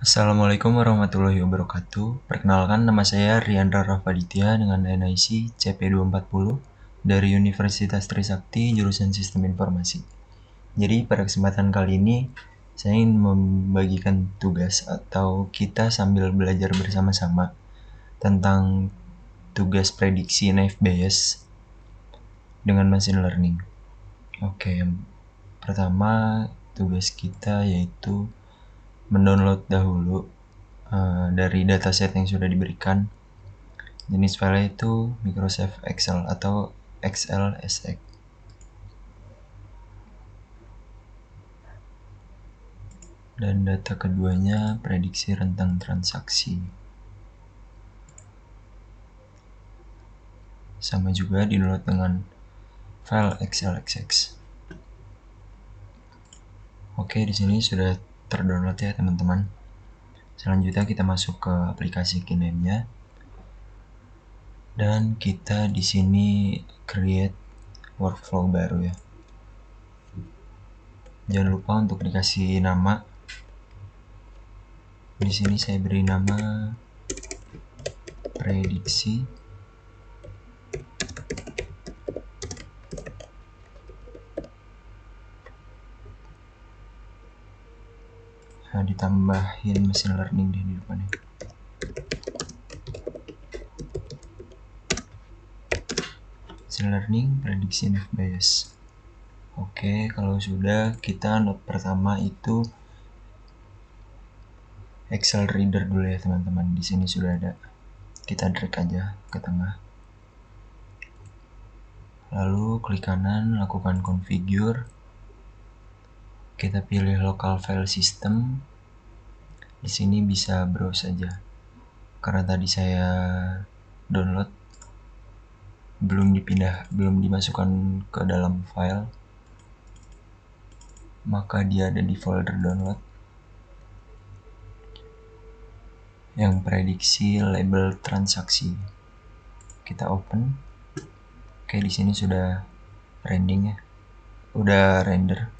Assalamualaikum warahmatullahi wabarakatuh. Perkenalkan, nama saya Riandra Rafaditya dengan NIC CP240 dari Universitas Trisakti jurusan Sistem Informasi. Jadi pada kesempatan kali ini saya ingin membagikan tugas atau kita sambil belajar bersama-sama tentang tugas prediksi naive Bayes dengan machine learning. Oke, yang pertama tugas kita yaitu mendownload dahulu dari dataset yang sudah diberikan. Jenis file itu Microsoft Excel atau XLSX. Dan data keduanya prediksi rentang transaksi. Sama juga di-download dengan file XLSX. Oke, di sini sudah terdownload ya teman-teman. Selanjutnya kita masuk ke aplikasi KineMnya. Dan kita di sini create workflow baru ya. Jangan lupa untuk dikasih nama. Di sini saya beri nama prediksi ditambahin machine learning di depannya. Machine learning prediksi naive Bayes. Oke, kalau sudah, kita note pertama itu Excel Reader dulu ya teman-teman. Di sini sudah ada. Kita drag aja ke tengah. Lalu klik kanan, lakukan configure. Kita pilih local file system. Di sini bisa browse aja. Karena tadi saya download, belum dimasukkan ke dalam file, maka dia ada di folder download yang prediksi label transaksi. Kita open. Oke, di sini sudah rendering ya. Udah render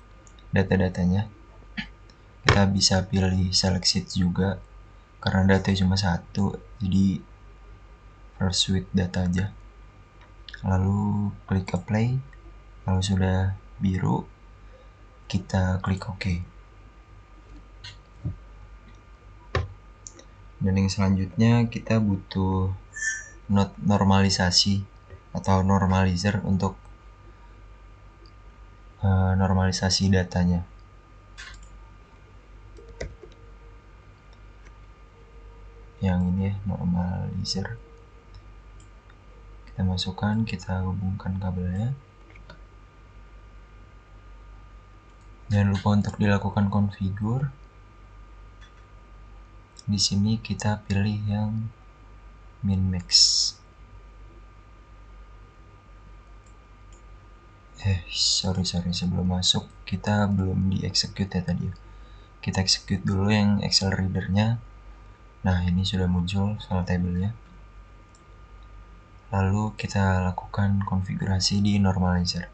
data-datanya. Kita bisa pilih select sheet juga karena data cuma satu, jadi first with data aja. Lalu klik apply. Kalau sudah biru, kita klik OK. Dan yang selanjutnya kita butuh node normalisasi atau normalizer untuk normalisasi datanya. Yang ini ya, normalizer. Kita masukkan, kita hubungkan kabelnya. Jangan lupa untuk dilakukan configure. Di sini kita pilih yang min max. Sorry sebelum masuk kita belum di execute ya tadi. Kita execute dulu yang Excel readernya. Nah, ini sudah muncul file tabelnya. Lalu kita lakukan konfigurasi di normalizer.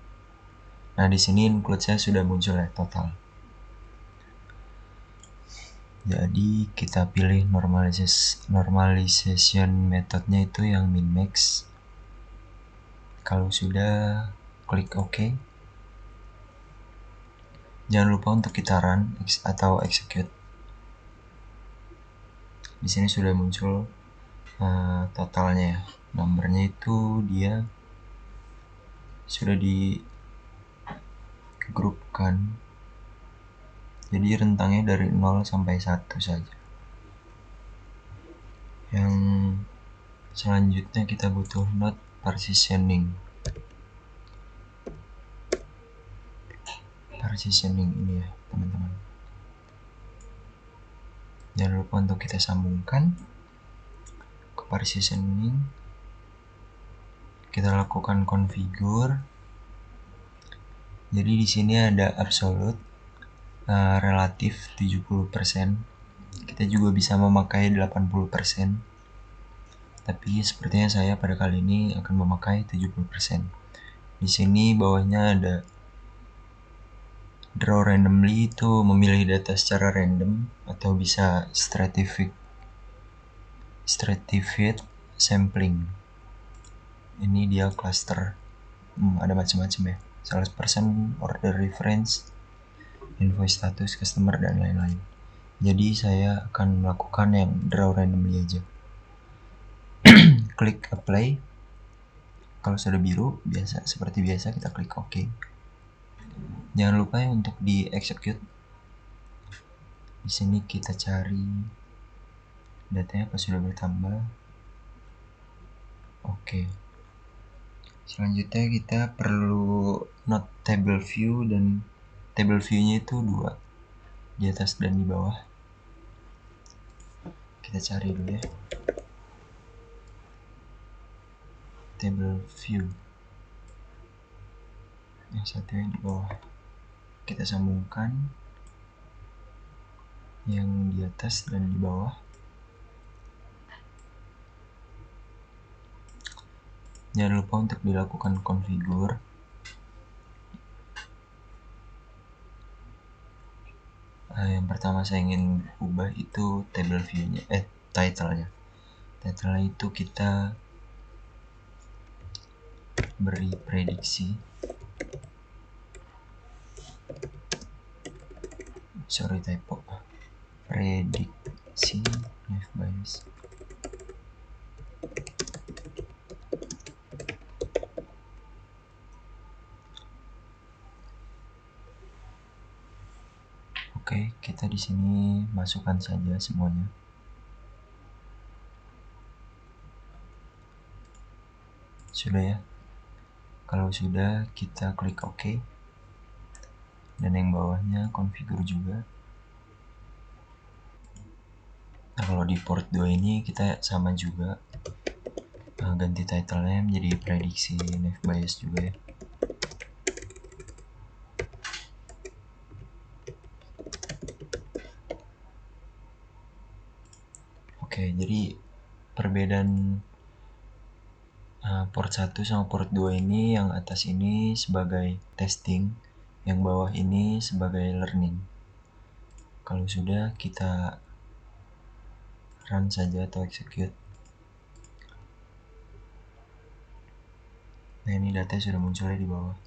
Nah, di sini include-nya sudah muncul ya total. Jadi kita pilih normalization metodenya itu yang min max. Kalau sudah, klik OK. Jangan lupa untuk kita run atau execute. Di sini sudah muncul totalnya ya. Nomornya itu dia sudah digrupkan. Jadi rentangnya dari 0 sampai 1 saja. Yang selanjutnya kita butuh node partitioning. Partitioning ini ya teman-teman. Jangan lupa untuk kita sambungkan ke partitioning. Kita lakukan configure. Jadi di sini ada absolute, relatif 70%. Kita juga bisa memakai 80%. Tapi sepertinya saya pada kali ini akan memakai 70%. Di sini bawahnya ada Draw randomly itu memilih data secara random atau bisa stratified sampling. Ini dia cluster. Ada macam-macam ya. Salesperson, order reference, invoice status, customer, dan lain-lain. Jadi saya akan melakukan yang draw randomly aja. Klik apply. Kalau sudah biru, seperti biasa kita klik OK. Jangan lupa ya untuk di execute. Di sini kita cari datanya apa sudah bertambah. Oke. Selanjutnya kita perlu not table view, dan table view-nya itu 2, di atas dan di bawah. Kita cari dulu ya. Table view. Yang satu yang di bawah. Kita sambungkan yang di atas dan di bawah. Jangan lupa untuk dilakukan configure. Yang pertama saya ingin ubah itu table view-nya, title-nya. Title-nya itu kita beri prediksi. Sorry, typo. Prediksi knife bias. Oke, kita di sini masukkan saja semuanya. Sudah ya. Kalau sudah, kita klik OK. Dan yang bawahnya configure juga. Nah, kalau di port 2 ini kita sama juga. Ganti title-nya menjadi prediksi knife bias juga ya. Oke, jadi perbedaan port 1 sama port 2 ini, yang atas ini sebagai testing, yang bawah ini sebagai learning. Kalau sudah, kita run saja atau execute. Nah, ini data sudah munculnya di bawah.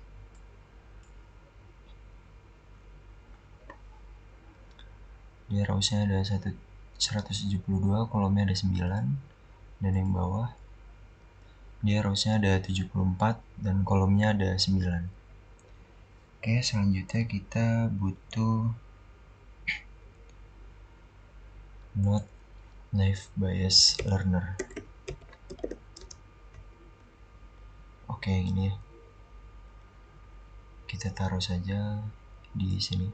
Di rows-nya ada 172, kolomnya ada 9, dan yang bawah dia rows-nya ada 74 dan kolomnya ada 9. Oke, selanjutnya kita butuh not knife bias learner. Oke, ini ya. Kita taruh saja di sini.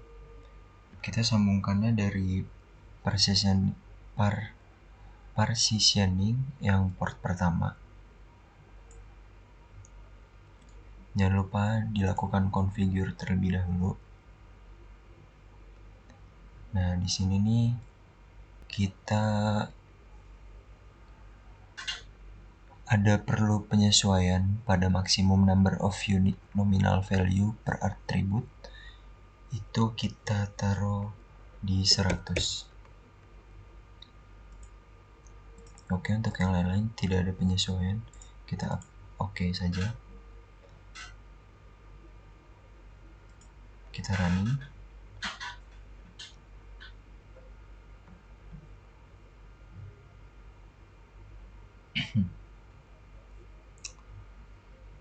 Kita sambungkannya dari partitioning yang port pertama. Jangan lupa dilakukan configure terlebih dahulu. Nah, di sini nih kita ada perlu penyesuaian pada maximum number of unit nominal value per attribute. Itu kita taruh di 100. Oke, untuk yang lain-lain tidak ada penyesuaian. Kita oke saja. Kita running.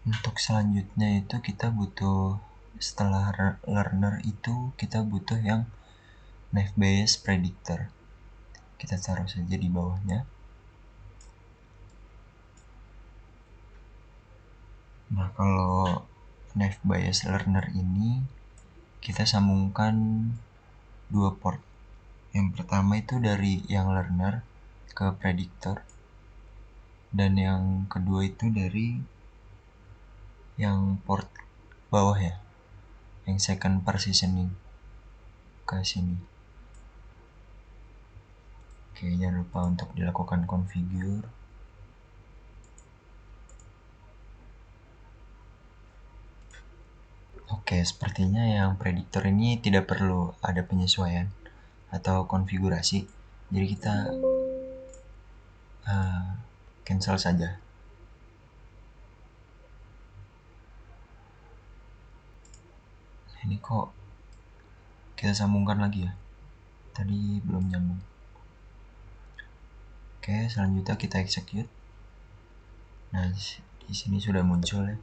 Untuk selanjutnya itu kita butuh, setelah learner itu kita butuh yang knife bias predictor. Kita taruh saja di bawahnya. Nah, kalau knife bias learner ini kita sambungkan 2 port. Yang pertama itu dari yang learner ke predictor, dan yang kedua itu dari yang port bawah ya, yang second partitioning ke sini. Oke, jangan lupa untuk dilakukan configure. Oke, sepertinya yang prediktor ini tidak perlu ada penyesuaian atau konfigurasi. Jadi kita cancel saja. Ini kok kita sambungkan lagi ya? Tadi belum nyambung. Oke, selanjutnya kita execute. Nah, di sini sudah muncul ya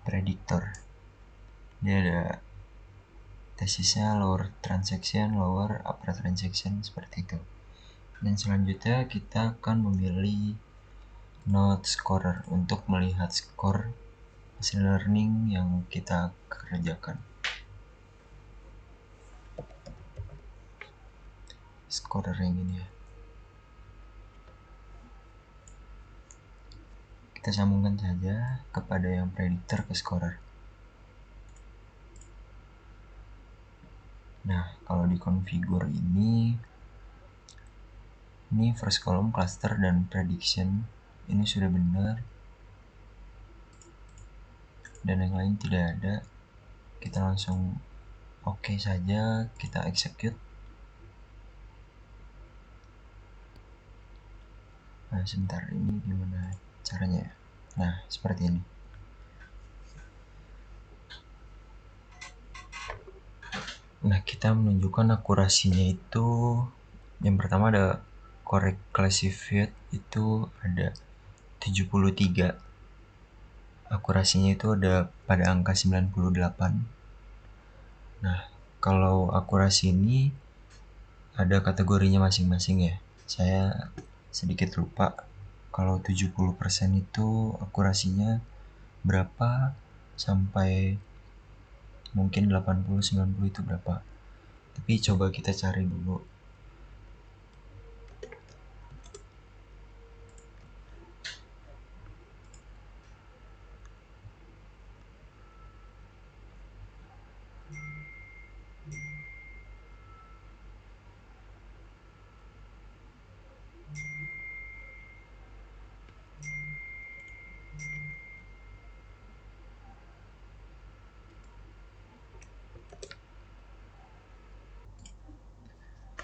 prediktor. Ini ada tesisnya lower transaction, lower upper transaction, seperti itu. Dan selanjutnya kita akan memilih node scorer untuk melihat skor machine learning yang kita kerjakan. Scorer yang ini ya. Kita sambungkan saja kepada yang prediktor ke scorer. Nah, kalau di configure ini first column cluster dan prediction ini sudah benar, dan yang lain tidak ada. Kita langsung oke saja, kita execute. Nah, sebentar, ini gimana caranya ya? Nah, seperti ini. Nah, kita menunjukkan akurasinya itu, yang pertama ada correct classified itu ada 73. Akurasinya itu ada pada angka 98. Nah, kalau akurasi ini ada kategorinya masing-masing ya. Saya sedikit lupa kalau 70% itu akurasinya berapa, sampai mungkin 80-90 itu berapa. Tapi coba kita cari dulu.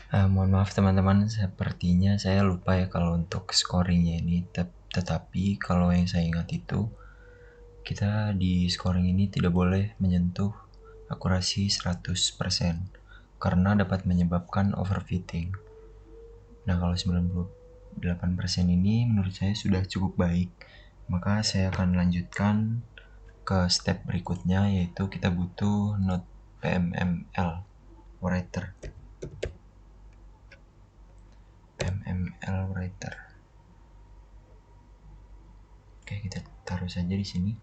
Mohon maaf teman-teman, sepertinya saya lupa ya kalau untuk scoringnya ini. Tetapi kalau yang saya ingat itu, kita di scoring ini tidak boleh menyentuh akurasi 100% karena dapat menyebabkan overfitting. Nah, kalau 98% ini menurut saya sudah cukup baik. Maka saya akan lanjutkan ke step berikutnya, yaitu kita butuh node PMML writer. PMML writer. Oke, kita taruh saja di sini.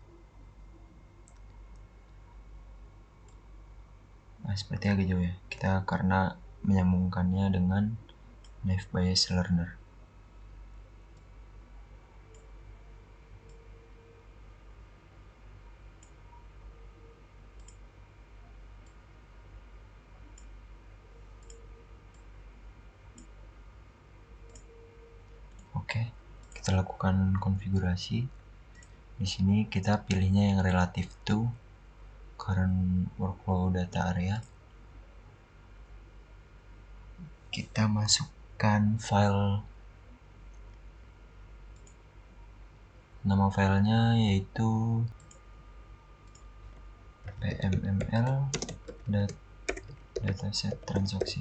Nah, seperti agak jauh ya. Kita karena menyambungkannya dengan naive Bayes learner. Oke, kita lakukan konfigurasi. Di sini kita pilihnya yang relative to current workflow data area. Kita masukkan file, nama filenya yaitu pmml dataset transaksi.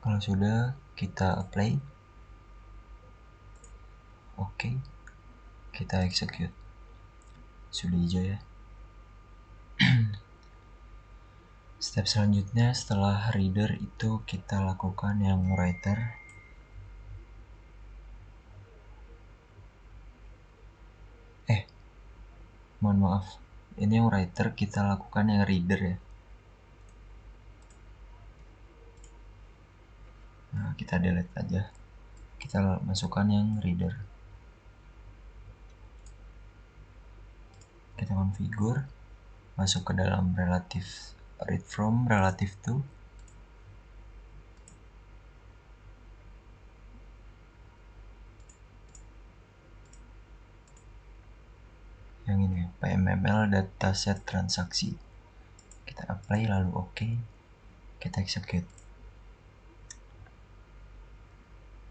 Kalau sudah, kita apply. Oke, kita execute. Sudah hijau ya. Step selanjutnya setelah reader itu kita lakukan yang writer. Mohon maaf, ini yang writer, kita lakukan yang reader ya. Nah, kita delete aja. Kita masukkan yang reader. Kita configure, masuk ke dalam relative read from, relative to. yang ini, PMML dataset transaksi. Kita apply lalu oke, kita execute.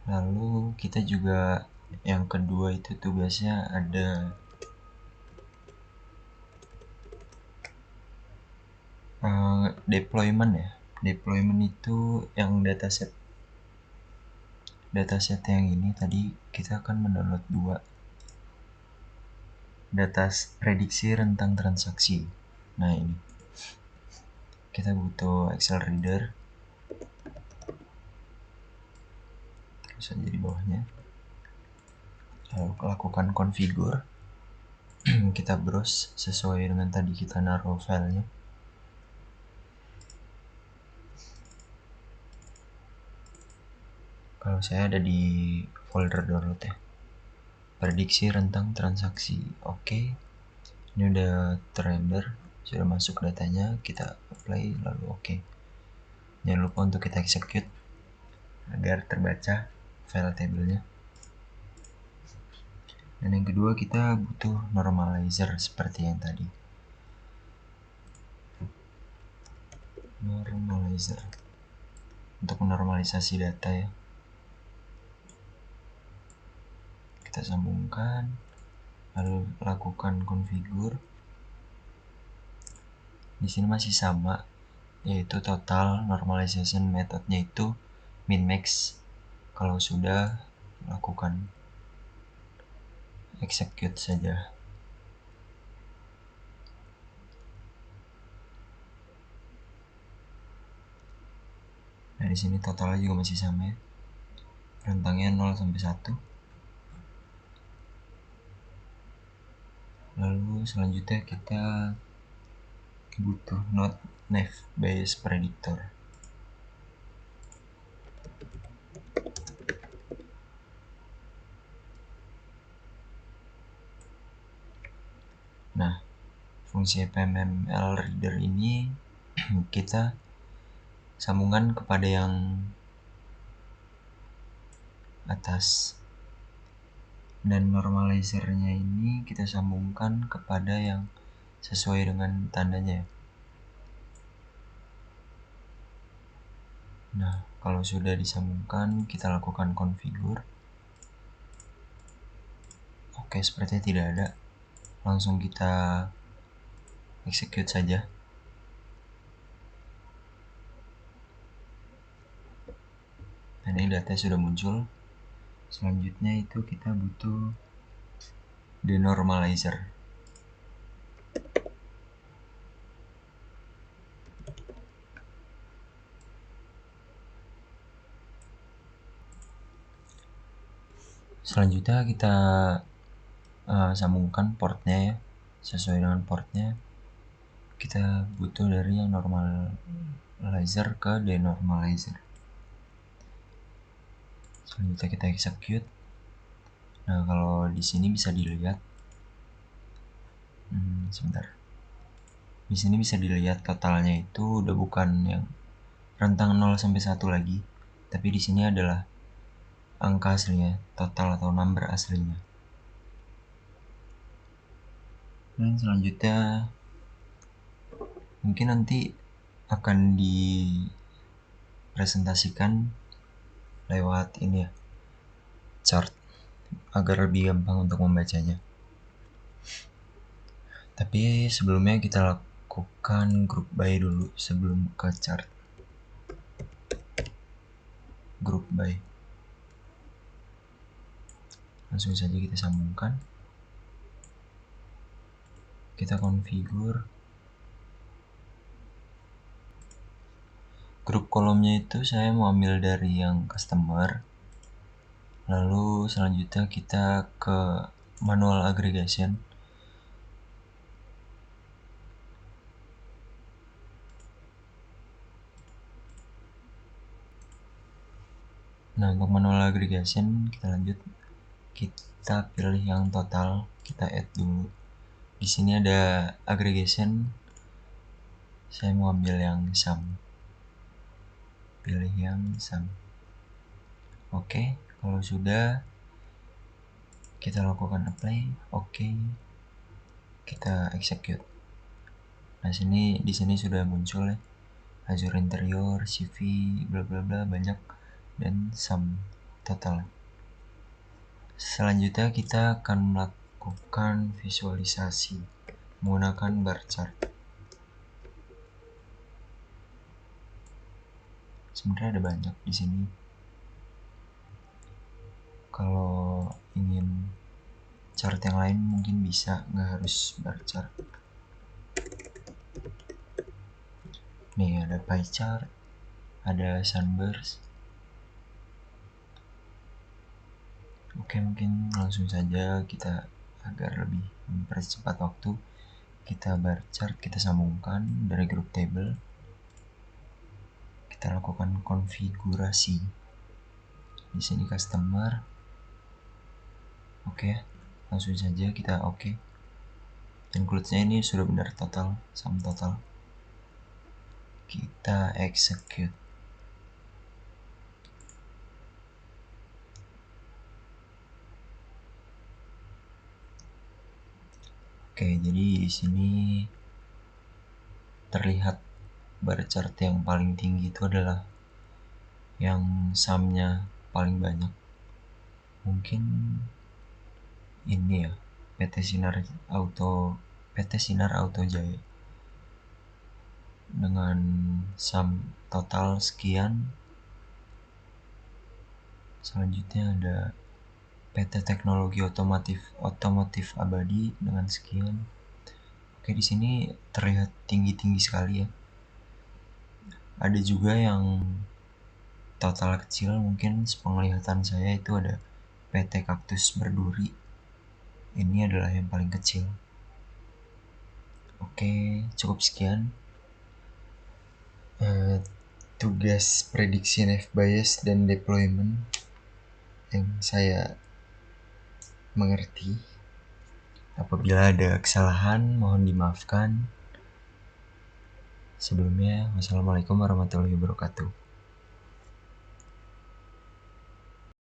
Lalu kita juga yang kedua itu tugasnya ada deployment ya. Deployment itu yang dataset yang ini tadi kita akan mendownload 2 data prediksi rentang transaksi. Nah ini kita butuh Excel reader, terus aja di bawahnya, lalu lakukan configure. Kita browse sesuai dengan tadi kita naruh filenya. Kalau saya ada di folder download ya, prediksi rentang transaksi. Oke, ini udah terrender, sudah masuk datanya, kita apply lalu oke. Jangan lupa untuk kita execute agar terbaca file tabelnya. Dan yang kedua kita butuh normalizer seperti yang tadi. Normalizer untuk menormalisasi data ya. Kita sambungkan, lalu lakukan configure. Di sini masih sama, yaitu total normalization methodnya itu min max. Kalau sudah, lakukan execute saja. Nah di sini totalnya juga masih sama ya, rentangnya 0 sampai 1. Lalu selanjutnya kita butuh not naive Bayes predictor. Nah, fungsi PMML reader ini kita sambungkan kepada yang atas, dan normalizernya ini kita sambungkan kepada yang sesuai dengan tandanya. Nah, kalau sudah disambungkan, kita lakukan configure. Oke, sepertinya tidak ada. Langsung kita execute saja. Dan ini data sudah muncul. Selanjutnya itu kita butuh denormalizer. Selanjutnya kita sambungkan portnya ya, sesuai dengan portnya. Kita butuh dari yang normalizer ke denormalizer. Selanjutnya kita execute. Nah kalau di sini bisa dilihat, sebentar. Di sini bisa dilihat totalnya itu udah bukan yang rentang 0 sampai 1 lagi, tapi di sini adalah angka aslinya, total atau number aslinya. Dan selanjutnya mungkin nanti akan dipresentasikan lewat ini ya, chart, agar lebih gampang untuk membacanya. Tapi sebelumnya kita lakukan group by dulu sebelum ke chart. Group by, langsung saja kita sambungkan, kita configure. Grup kolomnya itu saya mau ambil dari yang customer. Lalu selanjutnya kita ke manual aggregation. Nah untuk manual aggregation kita lanjut, kita pilih yang total, kita add dulu. Di sini ada aggregation, saya mau ambil yang sum, pilih yang sum. Oke, kalau sudah kita lakukan apply. Oke, kita execute. Nah, di sini sudah muncul ya, Azure interior, CV, bla bla bla, banyak, dan sum total. Selanjutnya kita akan melakukan visualisasi menggunakan bar chart. Sebenarnya ada banyak di sini. Kalau ingin chart yang lain mungkin bisa, nggak harus bar chart. Nih ada pie chart, ada sunburst. Oke, mungkin langsung saja kita agar lebih mempercepat waktu. Kita bar chart, kita sambungkan dari group table. Kita lakukan konfigurasi. Di sini customer. Oke, langsung saja kita oke. Include-nya ini sudah benar total, sum total. Kita execute. Oke, jadi di sini terlihat bar chart yang paling tinggi itu adalah yang sumnya paling banyak. Mungkin ini ya, PT Sinar Auto Jaya dengan sum total sekian. Selanjutnya ada PT Teknologi Otomotif Abadi dengan sekian. Oke, di sini terlihat tinggi-tinggi sekali ya. Ada juga yang total kecil, mungkin sepenglihatan saya itu ada PT Kaktus Berduri. Ini adalah yang paling kecil. Oke, cukup sekian. Tugas prediksi nav bias dan deployment yang saya mengerti. Apabila ada kesalahan, mohon dimaafkan. Sebelumnya, wassalamualaikum warahmatullahi wabarakatuh.